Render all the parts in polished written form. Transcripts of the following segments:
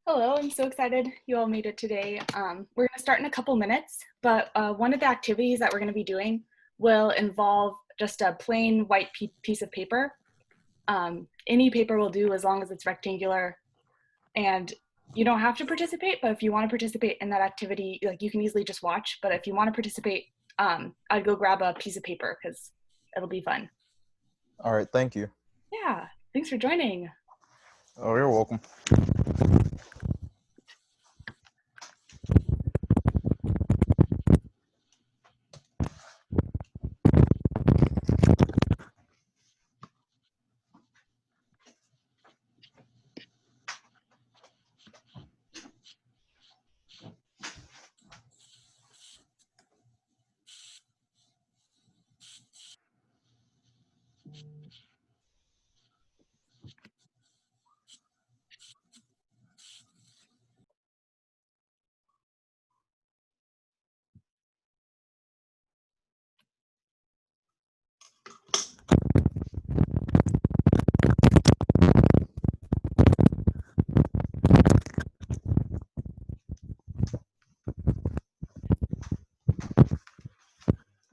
Hello, I'm so excited you all made it today. We're going to start in a couple minutes, but one of the activities that we're going to be doing will involve just a plain white piece of paper. Any paper will do as long as it's rectangular, and you don't have to participate, but if you want to participate in that activity, like you can easily just watch, but if you want to participate, I'd go grab a piece of paper because it'll be fun. All right, thank you. Yeah, thanks for joining. Oh, you're welcome.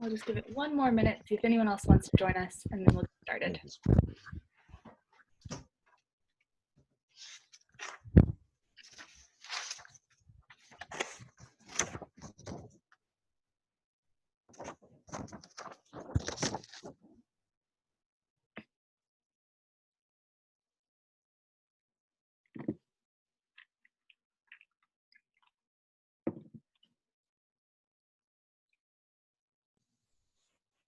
I'll just give it one more minute, see if anyone else wants to join us, and then we'll get started.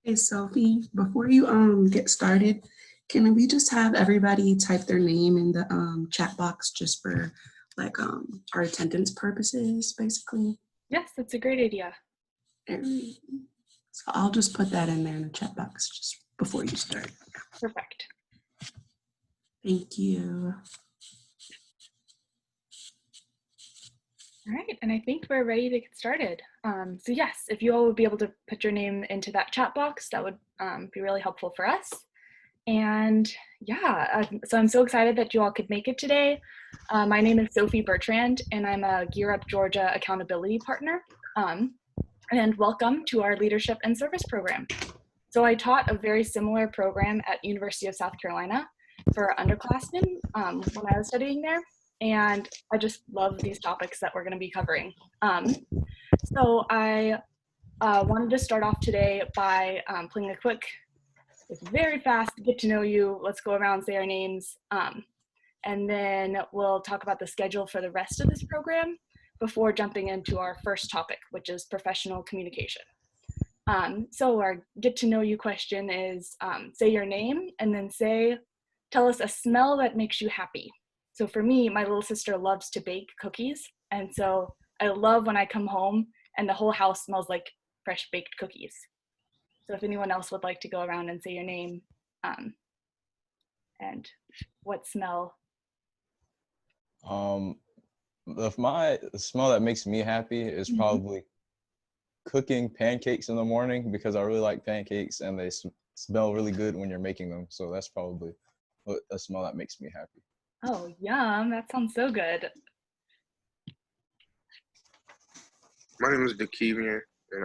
Hey Sophie, before you get started, can we just have everybody type their name in the chat box just for like our attendance purposes, basically? Yes, that's a great idea. So I'll just put that in there in the chat box just before you start. Perfect. Thank you. All right, and I think we're ready to get started. So yes, if you all would be able to put your name into that chat box, that would be really helpful for us. And yeah, so I'm so excited that you all could make it today. My name is Sophie Bertrand, and I'm a Gear Up Georgia accountability partner. And welcome to our leadership and service program. So I taught a very similar program at University of South Carolina for underclassmen when I was studying there. And I just love these topics that we're going to be covering. So I wanted to start off today by playing a quick, very fast get to know you. Let's go around and say our names. And then we'll talk about the schedule for the rest of this program before jumping into our first topic, which is professional communication. So our get to know you question is say your name and then tell us a smell that makes you happy. So for me, my little sister loves to bake cookies. And so I love when I come home and the whole house smells like fresh baked cookies. So if anyone else would like to go around and say your name and what smell. The smell that makes me happy is probably cooking pancakes in the morning because I really like pancakes and they smell really good when you're making them. So that's probably a smell that makes me happy. Oh, yum. That sounds so good. My name is Dakimian, and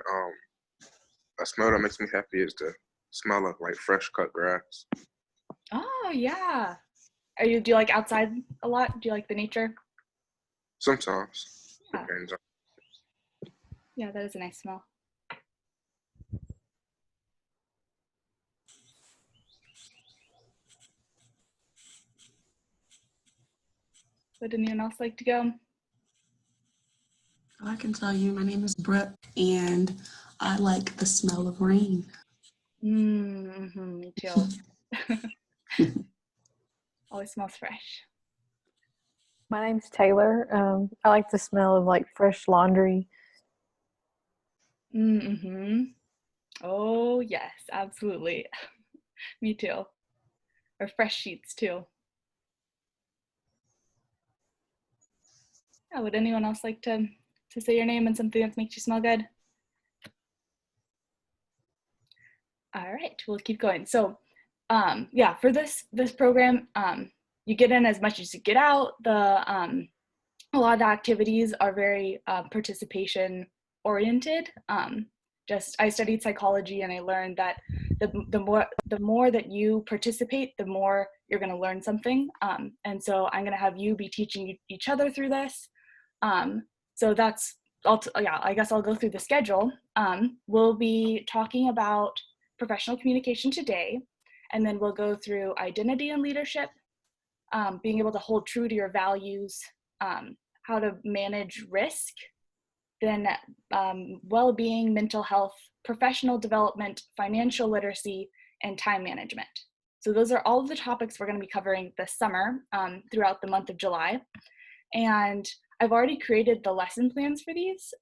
a smell that makes me happy is the smell of like fresh cut grass. Oh, yeah. Do you like outside a lot? Do you like the nature? Sometimes. Yeah. Depends on. Yeah, that is a nice smell. Would anyone else like to go? I can tell you, my name is Brooke, and I like the smell of rain. Me too. Always smells fresh. My name's Taylor. I like the smell of like fresh laundry. Oh, yes, absolutely. Me too. Or fresh sheets too. Yeah, would anyone else like to say your name and something that makes you smell good? All right, we'll keep going. So yeah, for this program, you get in as much as you get out. a lot of the activities are very participation oriented. I studied psychology, and I learned that the more that you participate, the more you're going to learn something. And so I'm going to have you be teaching each other through this. So that's I guess I'll go through the schedule. We'll be talking about professional communication today, and then we'll go through identity and leadership, being able to hold true to your values, how to manage risk, then well-being, mental health, professional development, financial literacy, and time management. So those are all of the topics we're going to be covering this summer throughout the month of July. And I've already created the lesson plans for these.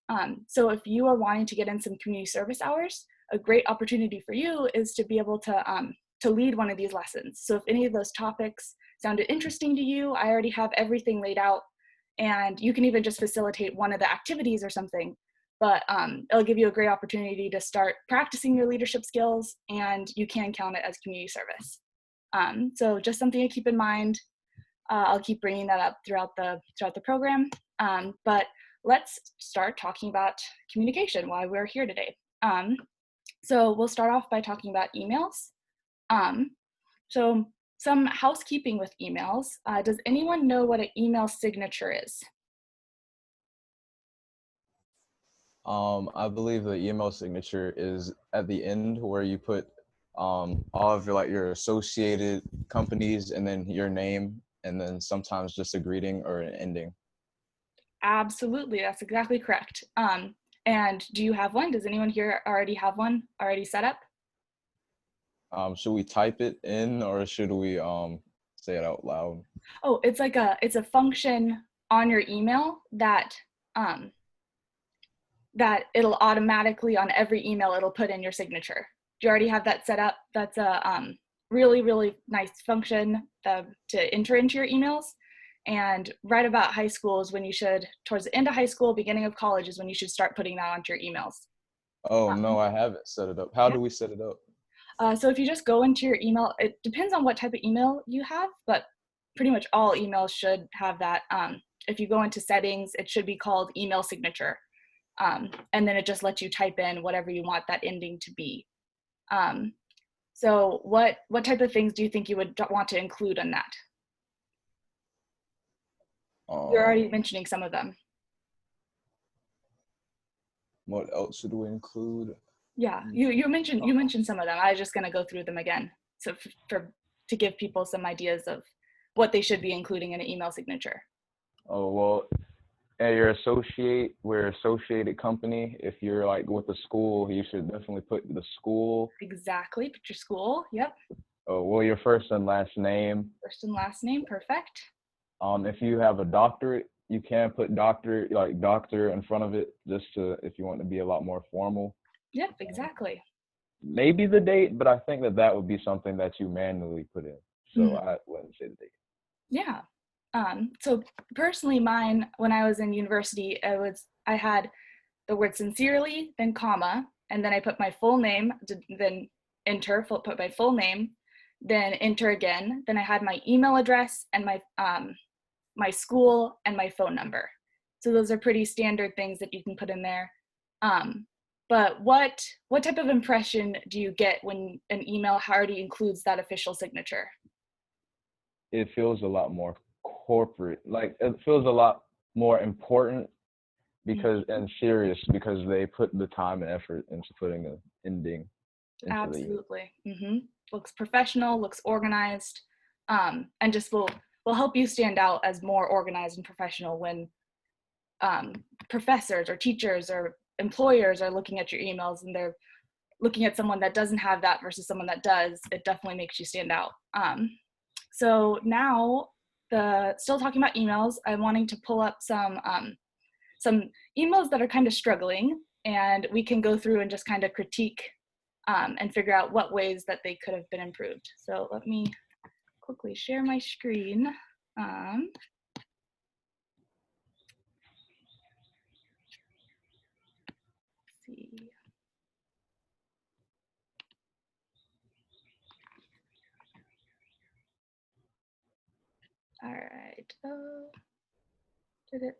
So if you are wanting to get in some community service hours, a great opportunity for you is to be able to lead one of these lessons. So if any of those topics sounded interesting to you, I already have everything laid out, and you can even just facilitate one of the activities or something, but it'll give you a great opportunity to start practicing your leadership skills, and you can count it as community service. So just something to keep in mind. I'll keep bringing that up throughout the program, but let's start talking about communication, why we're here today. So we'll start off by talking about emails. So some housekeeping with emails. Does anyone know what an email signature is? I believe the email signature is at the end where you put all of your associated companies and then your name, and then sometimes just a greeting or an ending. Absolutely, that's exactly correct. And do you have one? Does anyone here already have one already set up? Should we type it in or should we say it out loud? Oh, it's a function on your email that that it'll automatically, on every email, it'll put in your signature. Do you already have that set up? That's a really, really nice function to enter into your emails. And right about high school is when you should, towards the end of high school, beginning of college is when you should start putting that onto your emails. Oh, no, I haven't set it up. How do we set it up? So if you just go into your email, it depends on what type of email you have, but pretty much all emails should have that. If you go into settings, it should be called email signature. And then it just lets you type in whatever you want that ending to be. So what type of things do you think you would want to include in that? You're already mentioning some of them. What else should we include? Yeah, you mentioned some of them. I was just gonna go through them again, so to give people some ideas of what they should be including in an email signature. Oh, well, at we're associated company. If you're like with the school, you should definitely put the school. Exactly, put your school. Yep. Oh, well, your first and last name. First and last name, perfect. If you have a doctorate, you can put doctor in front of it, just if you want to be a lot more formal. Yep, exactly. Maybe the date, but I think that would be something that you manually put in. So I wouldn't say the date. Yeah. So personally, mine, when I was in university, I had the word sincerely, then comma, and then I put my full name, then enter, put my full name, then enter again. Then I had my email address and my school and my phone number. So those are pretty standard things that you can put in there. But what type of impression do you get when an email already includes that official signature? It feels a lot more corporate. Like it feels a lot more important and serious because they put the time and effort into putting an ending. Absolutely. Looks professional, looks organized, and just will help you stand out as more organized and professional when professors or teachers or employers are looking at your emails and they're looking at someone that doesn't have that versus someone that does. It definitely makes you stand out. So now, still talking about emails, I'm wanting to pull up some emails that are kind of struggling, and we can go through and just kind of critique and figure out what ways that they could have been improved. So let me quickly share my screen. Let's see. All right. Did it?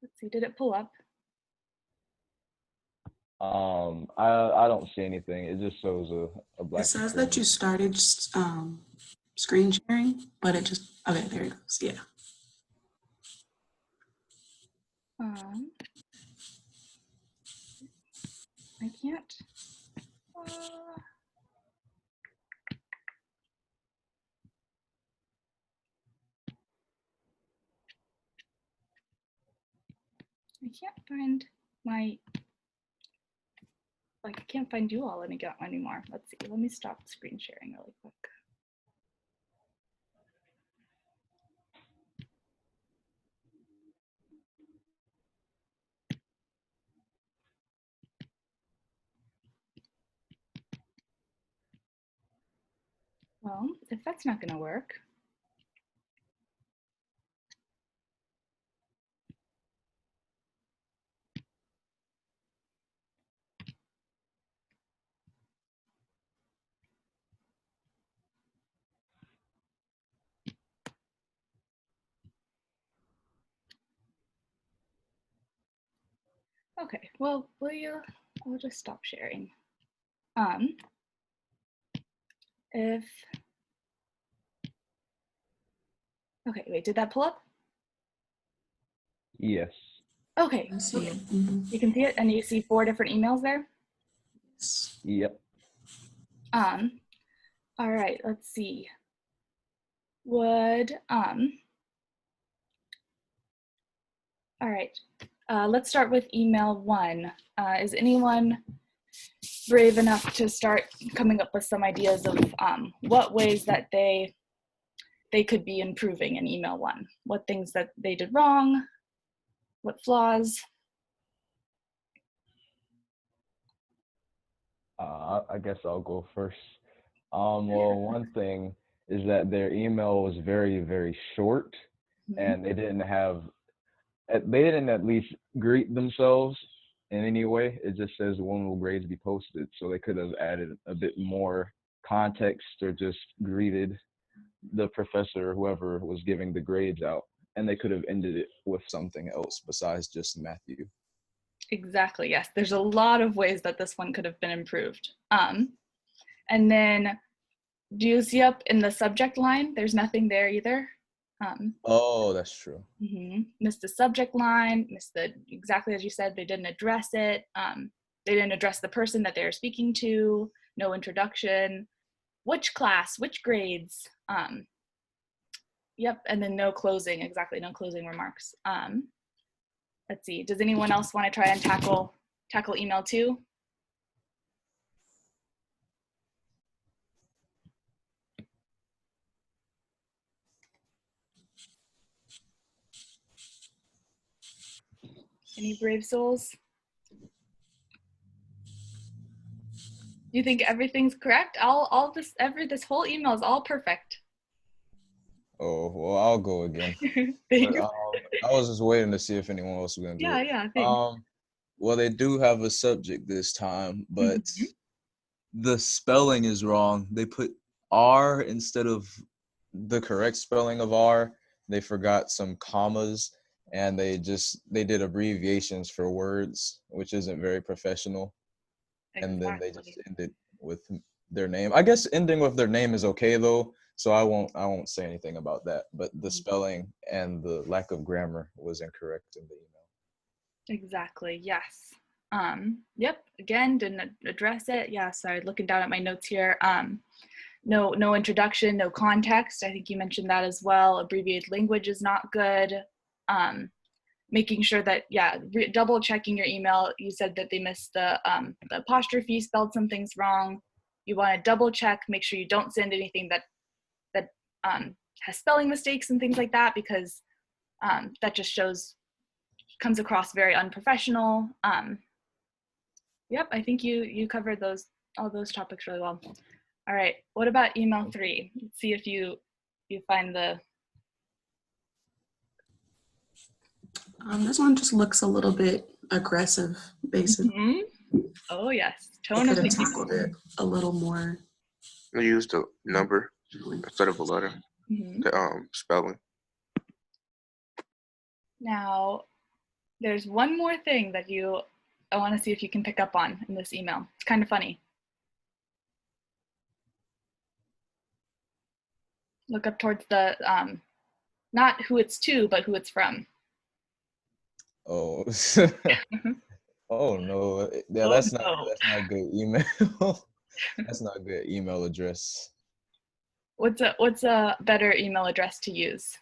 Let's see, did it pull up? I don't see anything. It just shows a It black says screen. that you started screen sharing, but it just, okay, there it goes. Yeah. I can't. Uh, I can't find my, like, I can't find you all anymore. Let's see, let me stop screen sharing really quick. Well, if that's not gonna work, okay, well, I'll just stop sharing. If, okay, wait, did that pull up? Yes. Okay, I see okay. it. Mhm. You can see it and you see 4 different emails there. Yep. All right, let's see. Would, all right, let's start with email 1. Is anyone brave enough to start coming up with some ideas of what ways that they could be improving in email 1? What things that they did wrong? What flaws? I guess I'll go first. Well, one thing is that their email was very, very short, and they didn't at least greet themselves in any way. It just says when will grades be posted, so they could have added a bit more context or just greeted the professor or whoever was giving the grades out, and they could have ended it with something else besides just Matthew. Exactly, yes. There's a lot of ways that this one could have been improved. And then, do you see up in the subject line? There's nothing there either. Oh, that's true. Missed the subject line, missed the, exactly as you said, they didn't address it. They didn't address the person that they were speaking to, no introduction, which class, which grades. Yep, and then no closing, exactly, no closing remarks. Let's see, does anyone else want to try and tackle email 2? Any brave souls? You think everything's correct? This whole email is all perfect. Oh, well, I'll go again. Thanks. But I was just waiting to see if anyone else was gonna do it. Yeah, thanks. Well, they do have a subject this time, but Mhm. the spelling is wrong. They put R instead of the correct spelling of R. They forgot some commas, and they did abbreviations for words, which isn't very professional. And then they just Exactly. ended with their name. I guess ending with their name is okay though, so I won't say anything about that. But the spelling and the lack of grammar was incorrect in the email. Exactly, yes. Yep, again, didn't address it. Yeah, sorry, looking down at my notes here. No introduction, no context. I think you mentioned that as well. Abbreviated language is not good. Making sure that, yeah, double checking your email. You said that they missed the apostrophe, spelled some things wrong. You want to double check, make sure you don't send anything that has spelling mistakes and things like that, because that just comes across very unprofessional. Yep, I think you covered all those topics really well. All right, what about email 3? Let's see if you find the. This one just looks a little bit aggressive, basically. Oh yes, They tone of could have the email. tackled it a little more I used a number instead of a letter. Mhm. The spelling. Now, there's one more thing that I want to see if you can pick up on in this email. It's kind of funny. Look up towards the, not who it's to, but who it's from. Oh. Oh no. Yeah, Oh, that's not no. a good email. That's not a good email address. What's a better email address to use?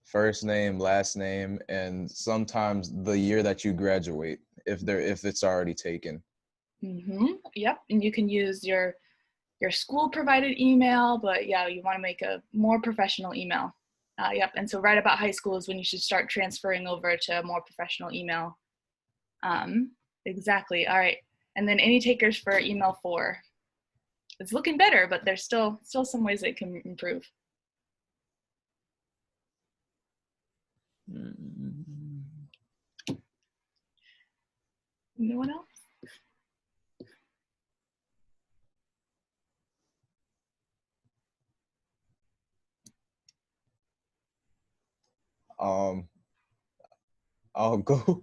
First name, last name, and sometimes the year that you graduate, if it's already taken. Yep, and you can use your school provided email, but yeah, you want to make a more professional email. Yep, and so right about high school is when you should start transferring over to a more professional email. Exactly. All right, and then any takers for email 4? It's looking better, but there's still some ways it can improve. Anyone else? Um, I'll go.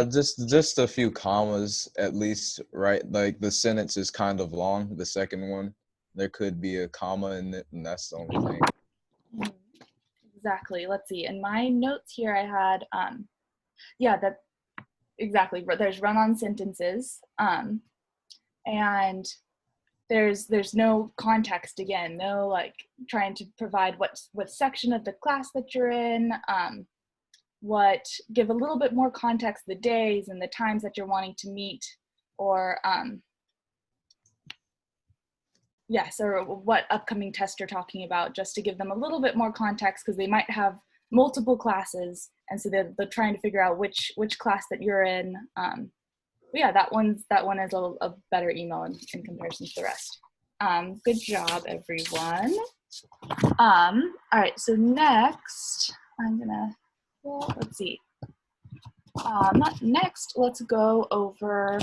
Just a few commas at least, right? Like the sentence is kind of long. The second one, there could be a comma in it, and that's the only thing. Exactly. Let's see. In my notes here, I had yeah, that exactly. There's run-on sentences, and there's no context again. No like trying to provide what section of the class that you're in. Give a little bit more context, the days and the times that you're wanting to meet, or yes, or what upcoming test you're talking about, just to give them a little bit more context, because they might have multiple classes, and so they're trying to figure out which class that you're in. But yeah, that one is a better email in comparison to the rest. Good job, everyone. All right, so next I'm gonna, well, let's see. Next, let's go over,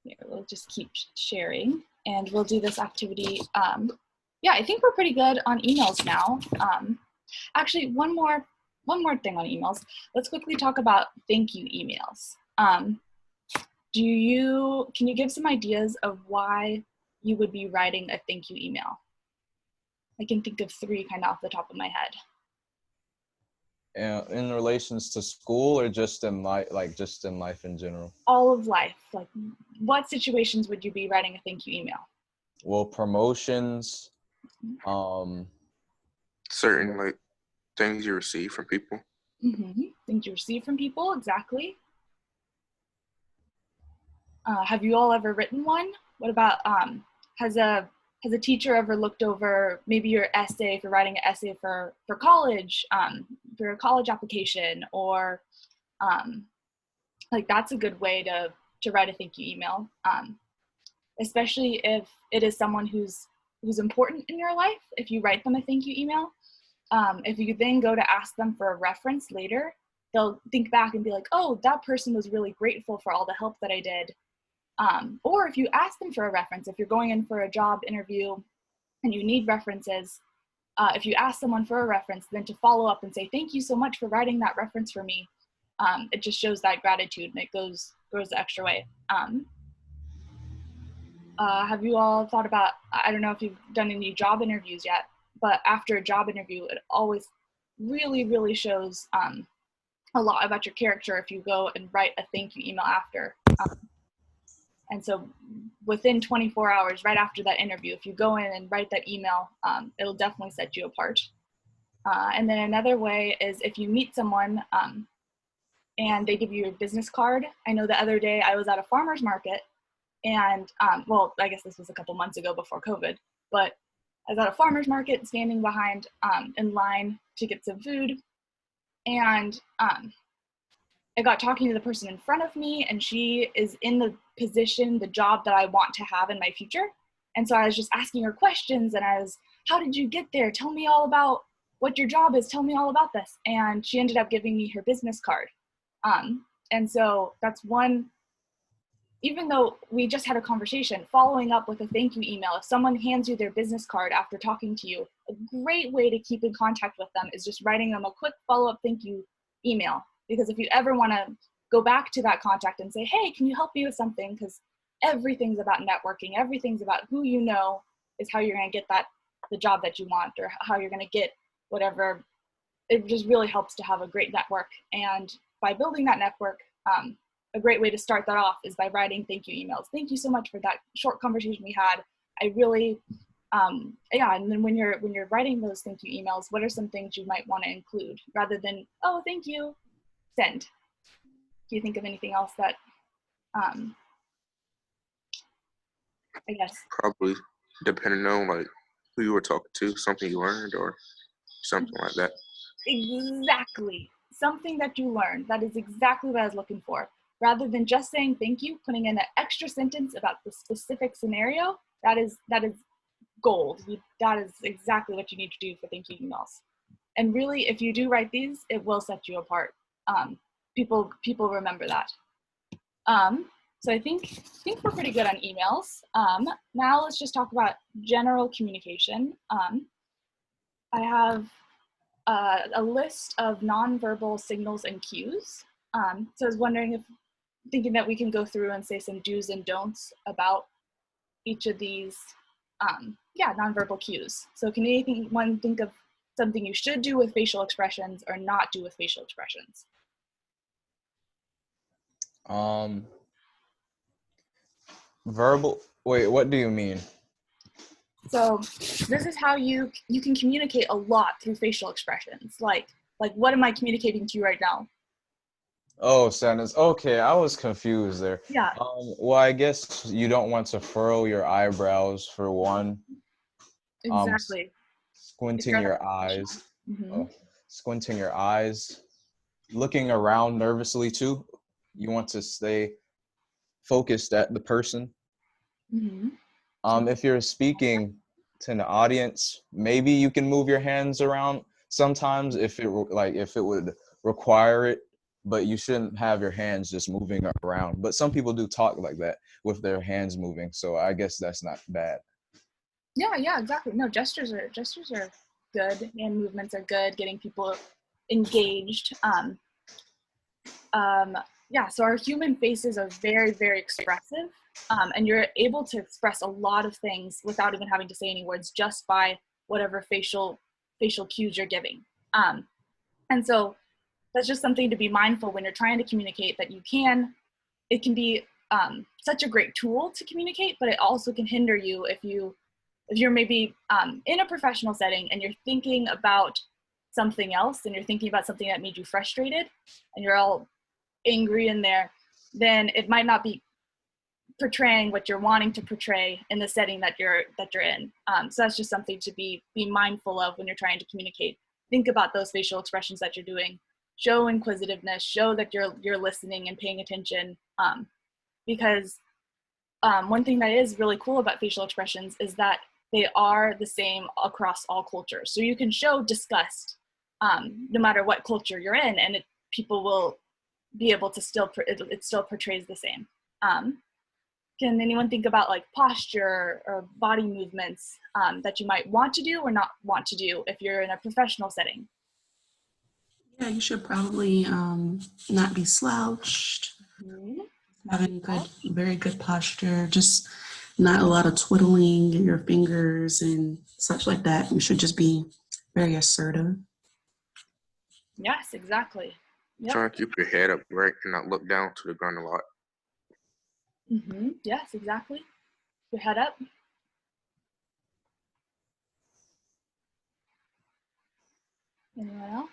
here, we'll just keep sharing, and we'll do this activity. Yeah, I think we're pretty good on emails now. Actually, one more thing on emails. Let's quickly talk about thank you emails. Can you give some ideas of why you would be writing a thank you email? I can think of 3 kind of off the top of my head. In relations to school or just in life, just in life in general? All of life. Like, what situations would you be writing a thank you email? Well, promotions, Certain like things you receive from people. Things you receive from people, exactly. Have you all ever written one? What about has a teacher ever looked over maybe your essay, if you're writing an essay for college, for a college application, or like that's a good way to write a thank you email, especially if it is someone who's important in your life. If you write them a thank you email, if you then go to ask them for a reference later, they'll think back and be like, oh, that person was really grateful for all the help that I did. Or if you ask them for a reference, if you're going in for a job interview and you need references, if you ask someone for a reference, then to follow up and say, thank you so much for writing that reference for me, it just shows that gratitude, and it goes the extra way. Have you all thought about, I don't know if you've done any job interviews yet, but after a job interview, it always really, really shows a lot about your character if you go and write a thank you email after. And so within 24 hours, right after that interview, if you go in and write that email, it'll definitely set you apart. And then another way is if you meet someone and they give you your business card. I know the other day I was at a farmer's market, and well, I guess this was a couple months ago before COVID, but I was at a farmer's market standing behind in line to get some food, and I got talking to the person in front of me, and she is in the position, the job that I want to have in my future. And so I was just asking her questions, and I was, how did you get there? Tell me all about what your job is. Tell me all about this. And she ended up giving me her business card. And so that's one even though we just had a conversation, following up with a thank you email, if someone hands you their business card after talking to you, a great way to keep in contact with them is just writing them a quick follow-up thank you email. Because if you ever want to go back to that contact and say, hey, can you help me with something? Because everything's about networking. Everything's about who you know is how you're going to get the job that you want, or how you're going to get whatever. It just really helps to have a great network. And by building that network, a great way to start that off is by writing thank you emails. Thank you so much for that short conversation we had. I really, yeah. And then when you're writing those thank you emails, what are some things you might want to include rather than, oh, thank you, send? Do you think of anything else that, I guess? Probably depending on like who you were talking to, something you learned or something like that. Exactly. Something that you learned. That is exactly what I was looking for. Rather than just saying thank you, putting in an extra sentence about the specific scenario, that is gold. That is exactly what you need to do for thank you emails. And really, if you do write these, it will set you apart. People remember that. So I think we're pretty good on emails. Now let's just talk about general communication. I have a list of nonverbal signals and cues. So I was thinking that we can go through and say some do's and don'ts about each of these, nonverbal cues. So can anyone think of something you should do with facial expressions or not do with facial expressions? Verbal. Wait, what do you mean? So this is how you can communicate a lot through facial expressions. Like what am I communicating to you right now? Oh, sadness. Okay, I was confused there. Yeah. Well, I guess you don't want to furrow your eyebrows for one. Exactly. Squinting your eyes. Mm-hmm. Squinting your eyes. Looking around nervously too. You want to stay focused at the person. Mm-hmm. If you're speaking to an audience, maybe you can move your hands around sometimes if it would require it, but you shouldn't have your hands just moving around. But some people do talk like that with their hands moving, so I guess that's not bad. Yeah, exactly. No, gestures are good, and movements are good, getting people engaged. So our human faces are very, very expressive, and you're able to express a lot of things without even having to say any words, just by whatever facial cues you're giving. And so that's just something to be mindful when you're trying to communicate, that it can be such a great tool to communicate, but it also can hinder you if you're maybe in a professional setting and you're thinking about something else, and you're thinking about something that made you frustrated and you're all angry in there, then it might not be portraying what you're wanting to portray in the setting that you're in. So that's just something to be mindful of when you're trying to communicate. Think about those facial expressions that you're doing. Show inquisitiveness, show that you're listening and paying attention, because one thing that is really cool about facial expressions is that they are the same across all cultures. So you can show disgust no matter what culture you're in, and people will be able to it still portrays the same. Can anyone think about like posture or body movements that you might want to do or not want to do if you're in a professional setting? Yeah, you should probably not be slouched, Mm-hmm. having very good posture, just not a lot of twiddling your fingers and such like that. You should just be very assertive. Yes, exactly. Yep. Trying to keep your head up right and not look down to the ground a lot. Mm-hmm. Yes, exactly. Your head up. Anyone else?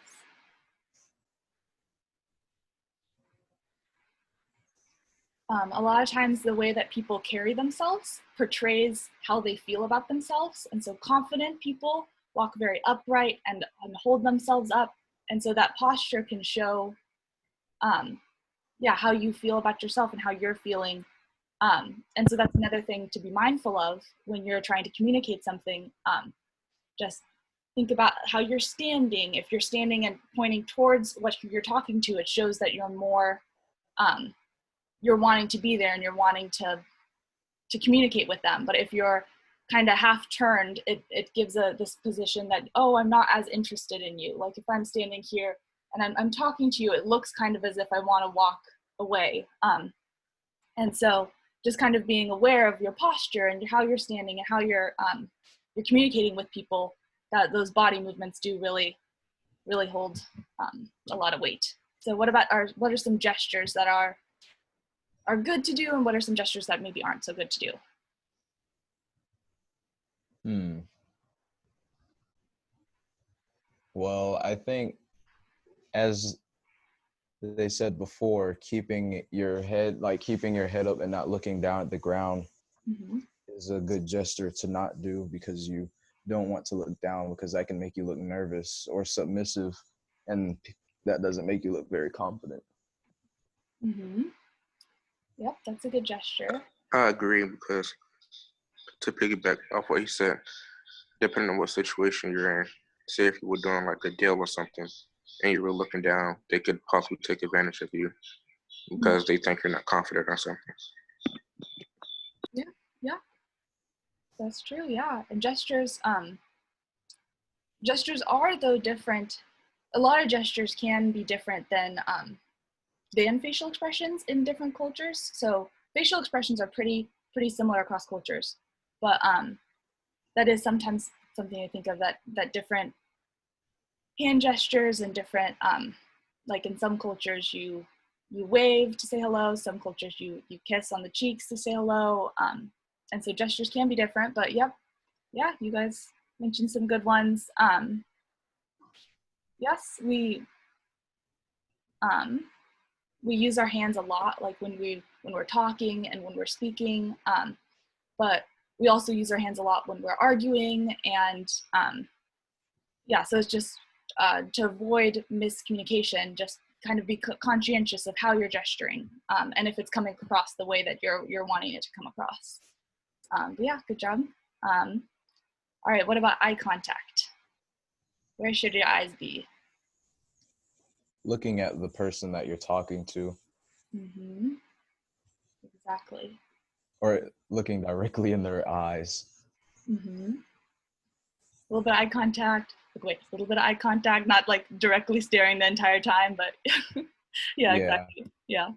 A lot of times the way that people carry themselves portrays how they feel about themselves. And so confident people walk very upright and hold themselves up. And so that posture can show how you feel about yourself and how you're feeling. And so that's another thing to be mindful of when you're trying to communicate something. Just think about how you're standing. If you're standing and pointing towards what you're talking to, it shows that you're more you're wanting to be there and you're wanting to communicate with them. But if you're kind of half turned, it gives this position that, oh, I'm not as interested in you. Like if I'm standing here and I'm talking to you, it looks kind of as if I want to walk away. And so just kind of being aware of your posture and how you're standing and how you're communicating with people, that those body movements do really, really hold a lot of weight. So what are some gestures that are good to do, and what are some gestures that maybe aren't so good to do? Well, I think, as they said before, keeping your head up and not looking down at the ground Mm-hmm. is a good gesture to not do, because you don't want to look down, because that can make you look nervous or submissive, and that doesn't make you look very confident. Mm-hmm. Yep, that's a good gesture. I agree, because to piggyback off what he said, depending on what situation you're in, say if you were doing like a deal or something and you were looking down, they could possibly take advantage of you because they think you're not confident or something. Yeah, that's true. Yeah, and gestures are, though, different. A lot of gestures can be different than facial expressions in different cultures. So facial expressions are pretty similar across cultures, but that is sometimes something I think of, that different hand gestures and different like in some cultures you wave to say hello, some cultures you kiss on the cheeks to say hello, and so gestures can be different. But yeah, you guys mentioned some good ones. Yes, we use our hands a lot, like when we're talking and when we're speaking, but we also use our hands a lot when we're arguing, and so it's just to avoid miscommunication, just kind of be conscientious of how you're gesturing, and if it's coming across the way that you're wanting it to come across. But yeah, good job. All right, what about eye contact? Where should your eyes be? Looking at the person that you're talking to. Mm-hmm. Exactly. Or looking directly in their eyes. Mm-hmm. A little bit of eye contact. Wait, a little bit of eye contact, not like directly staring the entire time, but yeah, exactly. Yeah.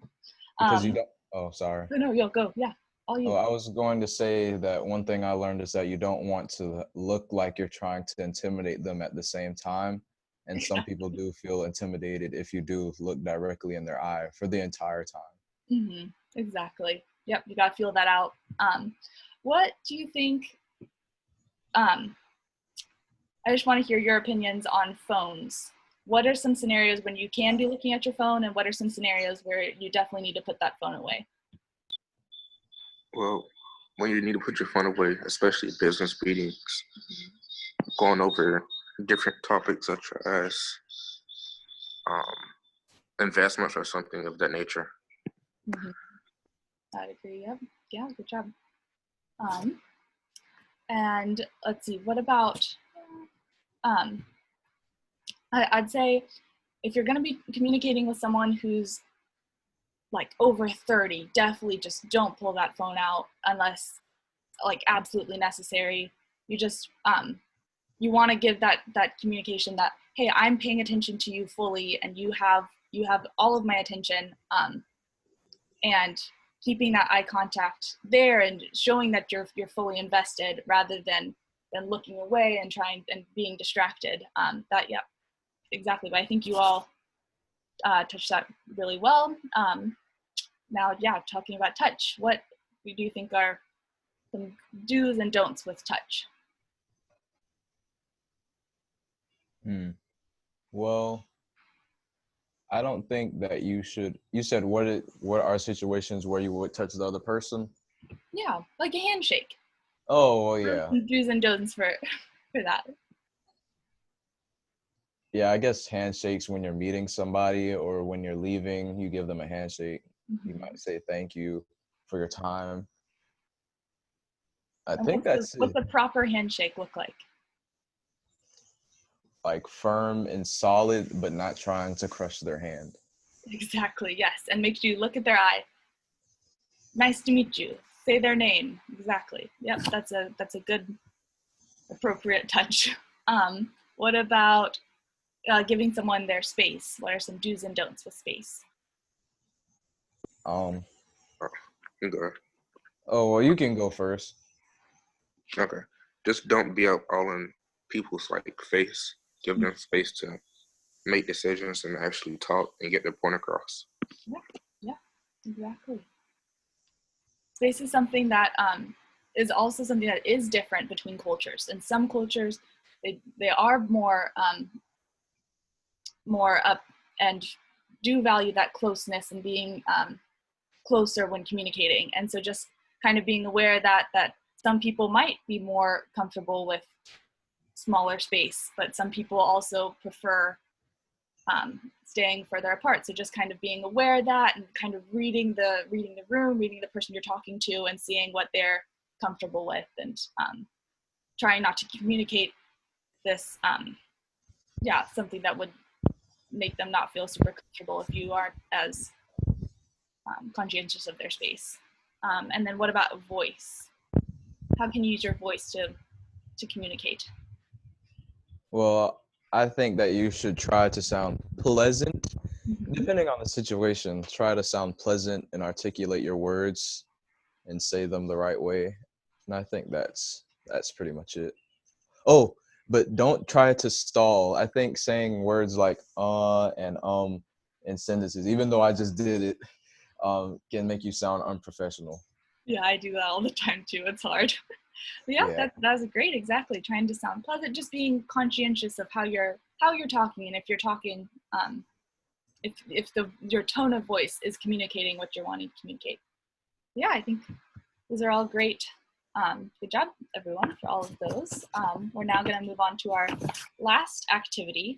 Because you don't. Oh, sorry. No, you'll go. Yeah, all you. Oh, I was going to say that one thing I learned is that you don't want to look like you're trying to intimidate them at the same time. And some people do feel intimidated if you do look directly in their eye for the entire time. Mm-hmm. Exactly. Yep, you got to feel that out. What do you think? I just want to hear your opinions on phones. What are some scenarios when you can be looking at your phone, and what are some scenarios where you definitely need to put that phone away? Well, when you need to put your phone away, especially business meetings, going over different topics such as investments or something of that nature. Mm-hmm. I'd agree. Yep. Yeah, good job. And let's see, what about, I'd say if you're going to be communicating with someone who's like over 30, definitely just don't pull that phone out unless like absolutely necessary. You just, you want to give that communication that, hey, I'm paying attention to you fully, and you have all of my attention, and keeping that eye contact there and showing that you're fully invested, rather than looking away and trying and being distracted. Yeah, exactly. But I think you all touched that really well. Now, yeah, talking about touch, what do you think are some do's and don'ts with touch? Well, I don't think that you should. You said what are situations where you would touch the other person? Yeah, like a handshake. Oh, well, yeah. Some do's and don'ts for that. Yeah, I guess handshakes when you're meeting somebody or when you're leaving, you give them a handshake. Mm-hmm. You might say thank you for your time. I And think that's what's the proper handshake look like? like firm and solid, but not trying to crush their hand. Exactly, yes. And make sure you look at their eye. Nice to meet you. Say their name. Exactly. Yep, that's a good, appropriate touch. What about giving someone their space? What are some do's and don'ts with space? Um. You go. Oh well, you can go first. Okay. Just don't be out all in people's like face. Give them space to make decisions and actually talk and get their point across. Yeah, exactly. Space is something that is also something that is different between cultures. In some cultures, they are more up and do value that closeness and being closer when communicating. And so just kind of being aware that some people might be more comfortable with smaller space, but some people also prefer staying further apart. So just kind of being aware of that and kind of reading the room, reading the person you're talking to, and seeing what they're comfortable with, and trying not to communicate this, something that would make them not feel super comfortable if you aren't as conscientious of their space. And then what about voice? How can you use your voice to communicate? Well, I think that you should try to sound pleasant. Mm-hmm. Depending on the situation, try to sound pleasant and articulate your words and say them the right way. And I think that's pretty much it. Oh, but don't try to stall. I think saying words like and in sentences, even though I just did it, can make you sound unprofessional. Yeah, I do that all the time too. It's hard. But yeah, Yeah. that's great. Exactly. Trying to sound pleasant, just being conscientious of how you're talking, and if you're talking, if your tone of voice is communicating what you're wanting to communicate. Yeah, I think those are all great. Good job, everyone, for all of those. We're now going to move on to our last activity,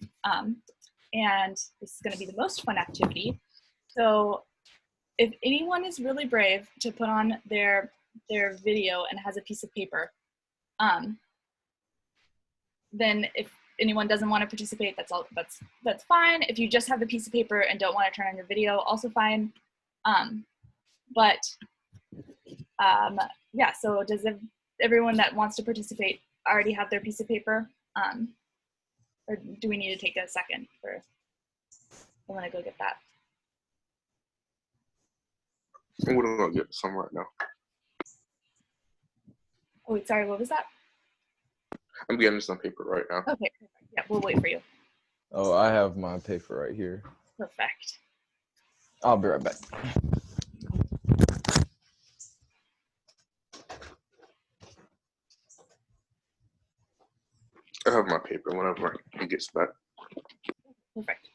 and this is going to be the most fun activity. So if anyone is really brave to put on their video and has a piece of paper, then if anyone doesn't want to participate, that's fine. If you just have the piece of paper and don't want to turn on your video, also fine. Yeah, so does everyone that wants to participate already have their piece of paper? Or do we need to take a second for someone to go get that? We're gonna get some right now. Oh, wait, sorry, what was that? I'm getting some paper right now. Okay, perfect. Yeah, we'll wait for you. Oh, I have my paper right here. Perfect. I'll be right back. I have my paper whenever he gets back. Perfect.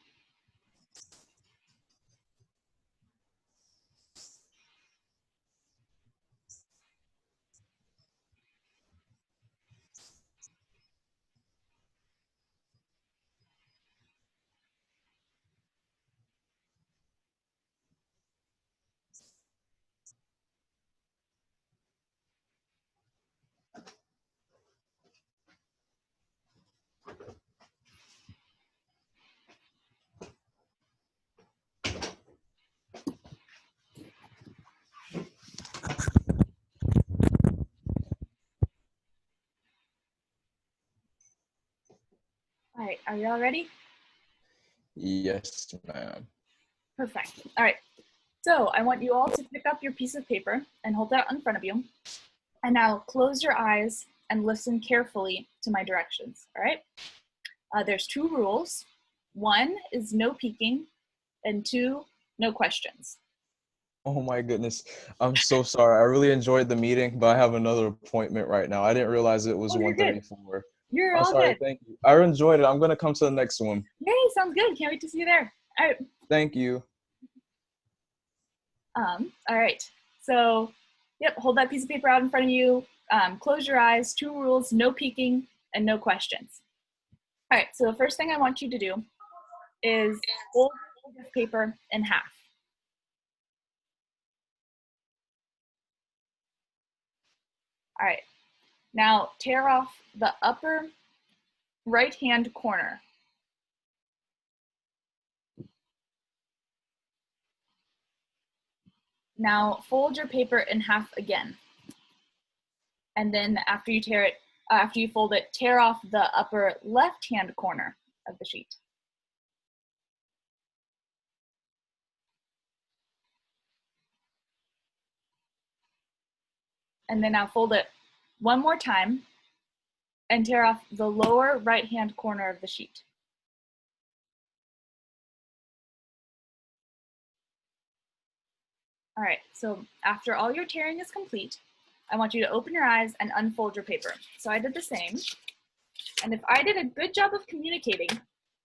All right, are you all ready? Yes, ma'am. Perfect. All right. So I want you all to pick up your piece of paper and hold that in front of you. And now close your eyes and listen carefully to my directions. All right. There's 2 rules. 1 is no peeking, and 2, no questions. Oh my goodness. I'm so sorry. I really enjoyed the meeting, but I have another appointment right now. I didn't realize it was Oh, you're good. 1:34. You're I'm all sorry. good. Thank you. I enjoyed it. I'm going to come to the next one. Yay, sounds good. Can't wait to see you there. All right. Thank you. All right. So, yep, hold that piece of paper out in front of you. Close your eyes. 2 rules, no peeking and no questions. All right, so the first thing I want you to do is fold this paper in half. All right, now tear off the upper right-hand corner. Now fold your paper in half again. And then after you fold it, tear off the upper left-hand corner of the sheet. And then now fold it one more time and tear off the lower right-hand corner of the sheet. All right, so after all your tearing is complete, I want you to open your eyes and unfold your paper. So I did the same. And if I did a good job of communicating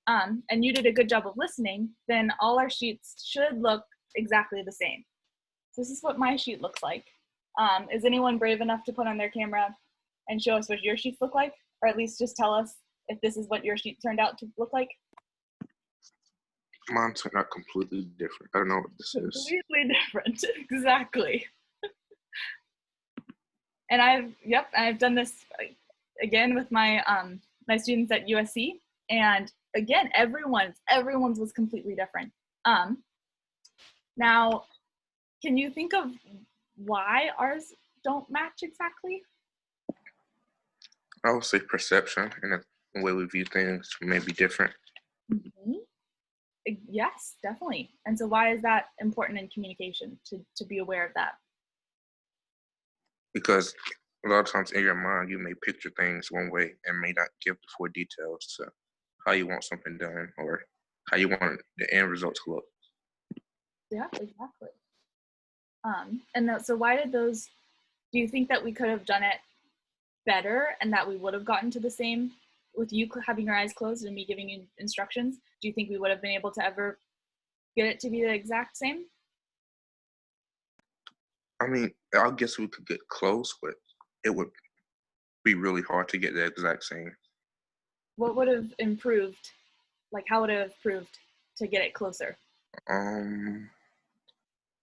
and you did a good job of listening, then all our sheets should look exactly the same. So this is what my sheet looks like. Is anyone brave enough to put on their camera and show us what your sheets look like? Or at least just tell us if this is what your sheet turned out to look like? Mine turned out completely different. I don't know what this is. Completely different, exactly. And I've done this again with my my students at USC, and again, everyone's was completely different. Now, can you think of why ours don't match exactly? I would say perception and the way we view things may be different. Mm-hmm. Yes, definitely. And so why is that important in communication, to be aware of that? Because a lot of times in your mind, you may picture things one way and may not give the full details to how you want something done or how you want the end result to look. Yeah, exactly. So why did those, do you think that we could have done it better and that we would have gotten to the same with you having your eyes closed and me giving you instructions? Do you think we would have been able to ever get it to be the exact same? I mean, I guess we could get close, but it would be really hard to get the exact same. What would have improved? Like, how would it have improved to get it closer? I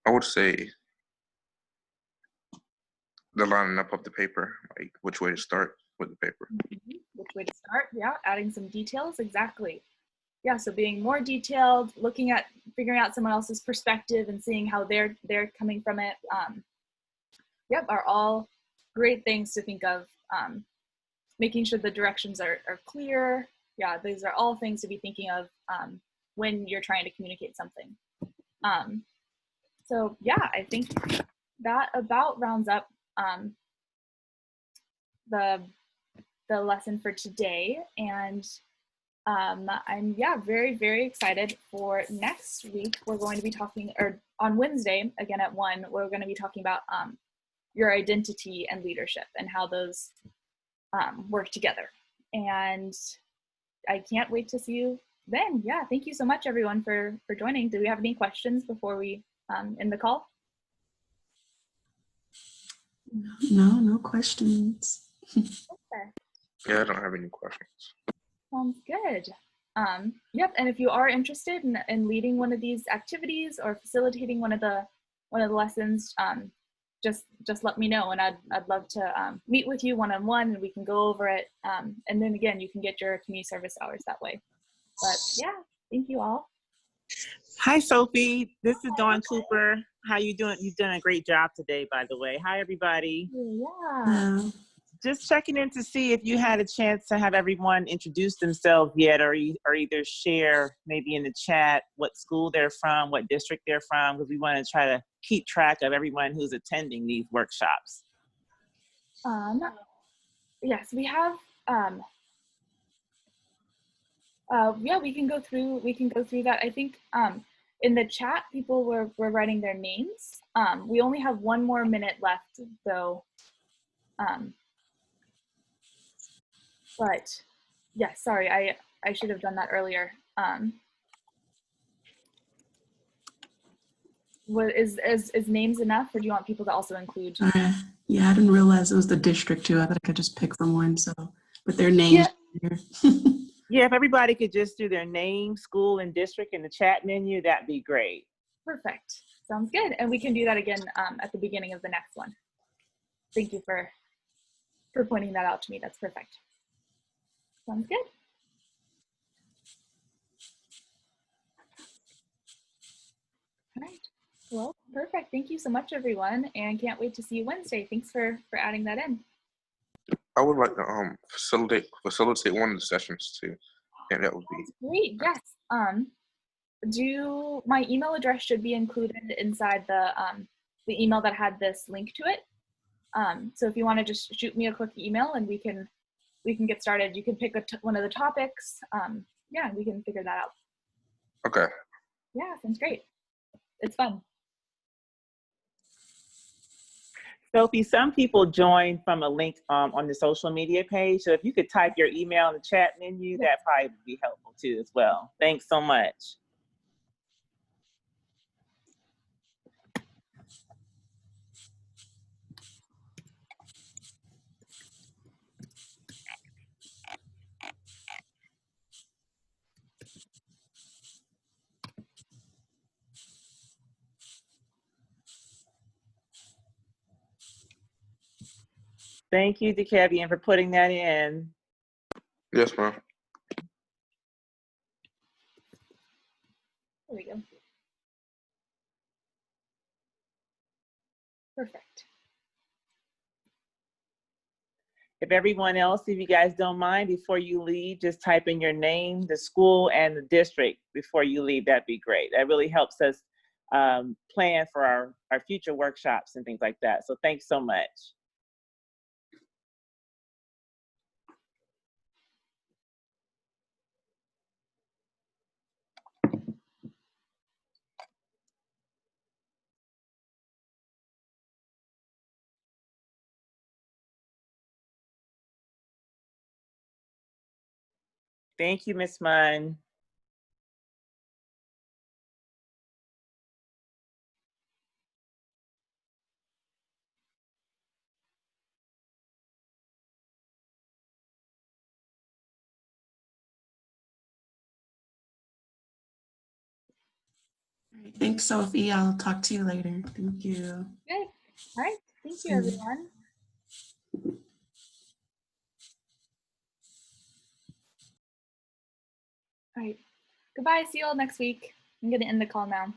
would say the lining up of the paper, like which way to start with the paper. Mm-hmm. Which way to start? Yeah, adding some details, exactly. Yeah, so being more detailed, figuring out someone else's perspective and seeing how they're coming from it. Are all great things to think of. Making sure the directions are clear. Yeah, these are all things to be thinking of when you're trying to communicate something. So yeah, I think that about rounds up the lesson for today. And I'm very, very excited for next week. We're going to be talking, or on Wednesday, again at 1, we're going to be talking about your identity and leadership and how those work together. And I can't wait to see you then. Yeah, thank you so much everyone for joining. Do we have any questions before we end the call? No questions. Okay. Yeah, I don't have any questions. Sounds good. And if you are interested in leading one of these activities or facilitating one of the lessons, just let me know, and I'd love to meet with you one-on-one, and we can go over it. And then again, you can get your community service hours that way. But yeah, thank you all. Hi, Sophie. This is Dawn Cooper. How you doing? You've done a great job today, by the way. Hi, everybody. Yeah. Just checking in to see if you had a chance to have everyone introduce themselves yet, or either share maybe in the chat what school they're from, what district they're from, because we want to try to keep track of everyone who's attending these workshops. Yes, we have. We can go through that. I think in the chat, people were writing their names. We only have 1 more minute left, though. But yeah, sorry, I should have done that earlier. What is names enough, or do you want people to also include? Yeah, I didn't realize it was the district too. I thought I could just pick from one. So, but their names. Yeah. Yeah, if everybody could just do their name, school, and district in the chat menu, that'd be great. Perfect. Sounds good. And we can do that again at the beginning of the next one. Thank you for pointing that out to me. That's perfect. Sounds good. All right. Well, perfect. Thank you so much, everyone, and can't wait to see you Wednesday. Thanks for adding that in. I would like to facilitate one of the sessions too. And that would be That's great. Yes. My email address should be included inside the email that had this link to it. So if you want to just shoot me a quick email and we can get started. You can pick one of the topics. Yeah, we can figure that out. okay. Yeah, sounds great. It's fun. Sophie, some people join from a link on the social media page. So if you could type your email in the chat menu, that probably would be helpful too as well. Thanks so much. Thank you, DeKevian, for putting that in. Yes, ma'am. There we go. Perfect. If everyone else, if you guys don't mind, before you leave, just type in your name, the school, and the district before you leave. That'd be great. That really helps us plan for our future workshops and things like that. So thanks so much. Thank you, Ms. Munn. All right, thanks, Sophie. I'll talk to you later. Thank you. Good. All right. Thank you, Mm. everyone. All right. Goodbye. See you all next week. I'm going to end the call now.